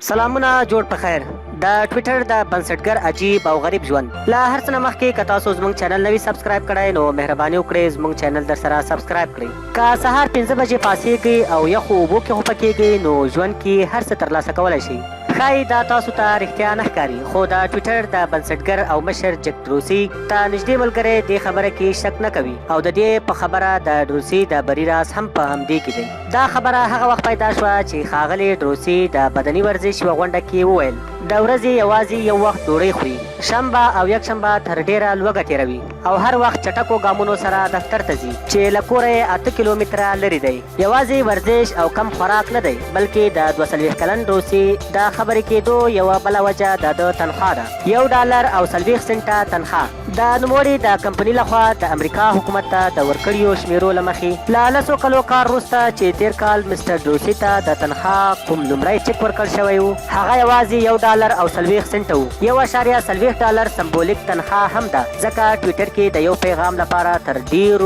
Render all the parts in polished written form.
سلامونه جوړ په خیر. د ټوئیټر د بنسټګر عجیب او غریب ژوند له هر څه نه مخکې که تاسو زموږ چینل نوي سبسکرایب کړئ نو مهرباني وکړئ زموږ چینل در سره سبسکرایب کړئ. که سهار 5 بجې پاسېږئ او یخو اوبو کې خو پکېږئ نو ژوند کې هر څه ترلاسه کولی شئ. ښایي دا تاسو ته رښتیا نه ښکاري خو د ټوئیټر د بنسټګر او مشر جک ډروسي ته نږدې ملګری دې خبره کې شک نه کوي او د دې په خبره د ډروسي د بری راز هم په همدې کې دی. دا خبره هغه وخت پیدا شوه چې ښاغلی ډروسي د بدني ورزش یوه غونډه کې وویل د ورځې یوازې یو وخت ډوډۍ خوري، شنبه او یکشنبه تر ډیره لوږه تېروي او هر وخت چټکو ګامونو سره دفتر ته ځي چې له کوره یې 8 کیلومتره لرې دی. یوازې ورزش او کم خوراک نه دی بلکې د 42 کلن ډروسي د خبرې کېدو یوه بله وجه د تنخوا ده، $1 او 40 سنټه تنخوا. د نوموړي د کمپنۍ لخوا د امریکا حکومت ته د ورکړیو شمیرو له مخې له 10 کلو کار وروسته چې تېر کال مستر ډروسي ته د تنخوا کوم لومړی چک ورکړل شوی و هغه یوازې $1 او 40 سنټه و. $1.40 سمبولیک تنخوا هم ده ځکه ټویټر کې د یو پیغام لپاره تر ډیر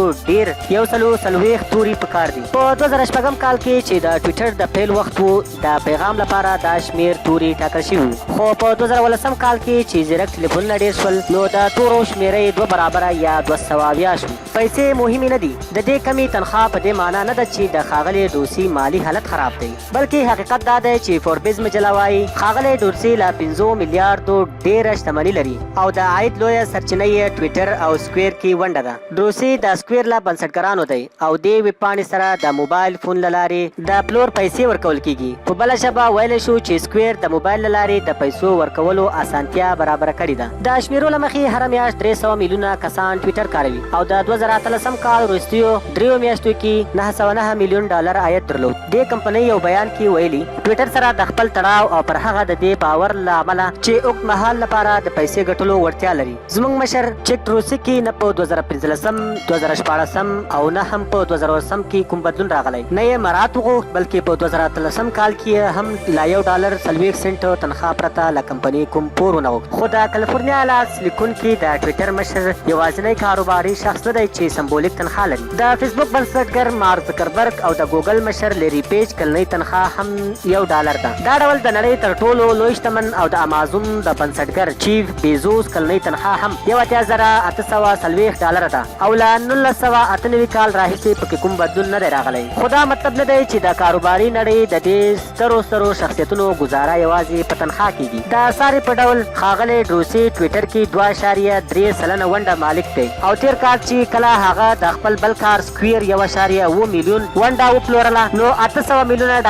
140 توري پکار دي. په 2006 کال کې چې د ټویټر د پیل وخت و د پیغام لپاره دا شمیر توري ټاکل شوي وو، خو په 2018 کال کې چې زیرک ټلیفونونه ډېر شول نو د تورو شمیرې 2 برابره یا 200 شو. پیسې مهمې نه دي، د دې کمی تنخوا په دې معنا نه ده چې د ښاغلي ډروسي مالي حالت خراب دی بلکې حقیقت دا دی چې فوربیز مجله وایي ښاغلی ډروسي له 5 میلیارډو ډېره شتمني لري او د عاید لویه سرچینه یې ټویټر او سکویر کې ونډه ده. ډروسي د سکویر له بنسټګرانو دی او دې ویبپاڼې سره د موبایل فون له لارې د پلور پیسې ورکول کیږي. په بله ژبه ویلی شو چې سکویر د موبایل له لارې د پیسو ورکولو اسانتیا برابره کړې ده. د شمیرو له مخې هره میاشت 300 میلیونه کسان ټویټر کاروي او د 2013 کال وروستیو 3 میاشتو کې $909 میلیون عاید درلود. دې کمپنۍ یو بیان کې ویلي ټویټر سره د خپل تړاو او پر هغه د دې باور له امله چې اوږد مهال لپاره د پیسې ګټلو وړتیا لري. زموږ مشر جک ډروسي کې نه په 2015 2014 او نه هم په 2018 کې کوم بدلون راغلی، نه یې مراعات وغوښت بلکې په 2013 کال کې هم له $1.40 سنټه تنخوا پرته له کمپنۍ کوم پور ونه غوښت. خو د کالیفورنیا ایالت لیکونکي د ټویټر مشر یوازینی کاروباري شخص نه دی چې سمبولیک تنخوا لري. د فیسبوک بنسټګر مارک زکربرګ او د ګوګل مشر لیری پیج کلنۍ تنخوا هم $1 ده. دا ډول د نړۍ تر ټولو لوی شتمن او د امازون د بنسټګر چیف بیزوس کلنۍ تنخوا هم $1840 ده او له 1998 کال راهیسې پکې کوم بدلون نه دی راغلی. خو دا مطلب نه دی چې د کاروباري نړۍ د دې سترو شخصیتونو ګزاره یوازې په تنخوا کېږي. د ساري په ډول ښاغلی ډروسي ټویټر کې 2.3% ونډه مالک دی او تېر کال چې کله هغه د خپل بل کار سکویر 1.7 میلیون ونډه وپلورله نو $800 میلیونه یا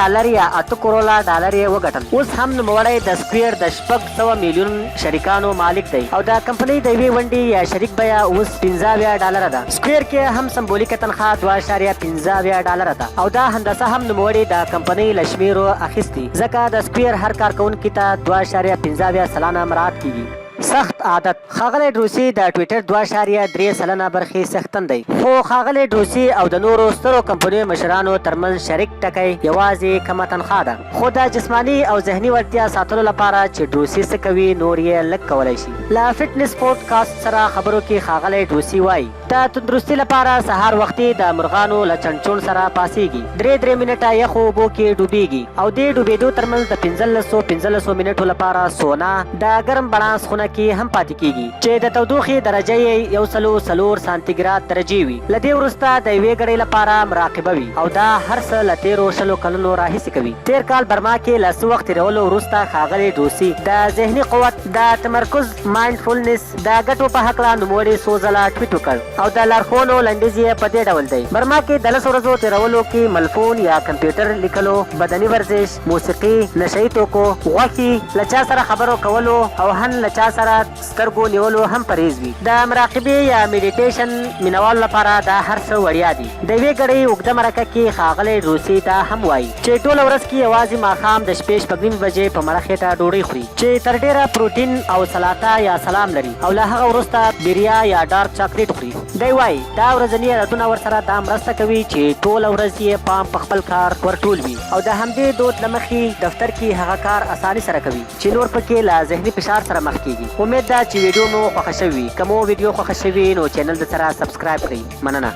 $8 کروړه یې وګټل. اوس هم نوموړی د سکویر د 600 میلیون شریکانو مالک دی او د کمپنۍ د یوې ونډې یا شریک بیه اوس $15 ده. سکویر کې هم سمبولیکه تنخوا $2.15 ده او دا هندسه هم نوموړي د کمپنۍ له شمیرو اخیستي ځکه د سکویر هر کارکوونکي ته 2.15 سلانه مراعات کیږي. سخت عادت ښاغلی ډروسي د ټویټر 2.3% برخې څښتن دی، خو ښاغلی ډروسي او د نورو سترو کمپنیو مشرانو ترمنځ شریک ټکی یوازې کمه تنخوا ده. خو د جسماني او ذهني وړتیا ساتلو لپاره چې ډروسي څه کوي نور یې لږ کولی شي. له فټنس پوډکاسټ سره خبرو کې ښاغلی ډروسي وایي د تندرستي لپاره سهار وختي د مرغانو له چنچون سره پاسېږي، 3 منټه یخو اوبو کې ډوبېږي او دې ډوبېدو ترمنځ د 15 منټو لپاره سونا د ګرم بړانس خونه کې هم پاتې کیږي چې د تودوخې درجه یې 104 سانتیګراد درجې وي. له دې وروسته د یوې ګړۍ لپاره مراقبه وي او دا هر څه له 13 کلونو راهیسې کوي. تېر کال برما کې له څه وخت تېرولو وروسته ښاغلی ډروسي د ذهني قوت، د تمرکز، مایندفولنس د ګټو په هکله نوموړي څو ځله ټویټ وکړ او د لارښوونو لنډیز یې په دې ډول دی: برما کې د 10 ورځو تېرولو کې ملفون یا کمپیوټر لیکلو، بدني ورزش، موسیقي، نشهیي توکو، غوښې، له چا سره خبرو کولو او هم له چا سره سترګو نیولو هم پرهیز وي. د مراقبې یا میډیټیشن مینوالو لپاره دا هر څه وړیا دي. د یوې ګړۍ اوږده مرکه کې ښاغلی ډروسي دا هم وایي چې ټوله ورځ کې یوازې ماښام د شپې 6:30 بجې په مړه خېټه ډوډۍ خوري چې تر ډېره پروټین او سلاته یا سلام لري او له هغه وروسته بیریا یا ډارک چاکلیټ خوري. دی وایي دا ورځني عادتونه ورسره دا مرسته کوي چې ټوله ورځ یې پام په خپل کار ورټول وي او د همدې دود له مخې دفتر کې هغه کار اساني سره کوي چې نور پکې له ذهني فشار سره مخ کېږي. امید ده چې ویډیو مو خوښه شوې وي. که مو ویډیو خوښه شوې نو چینل د سره سبسکرایب کړئ. مننه.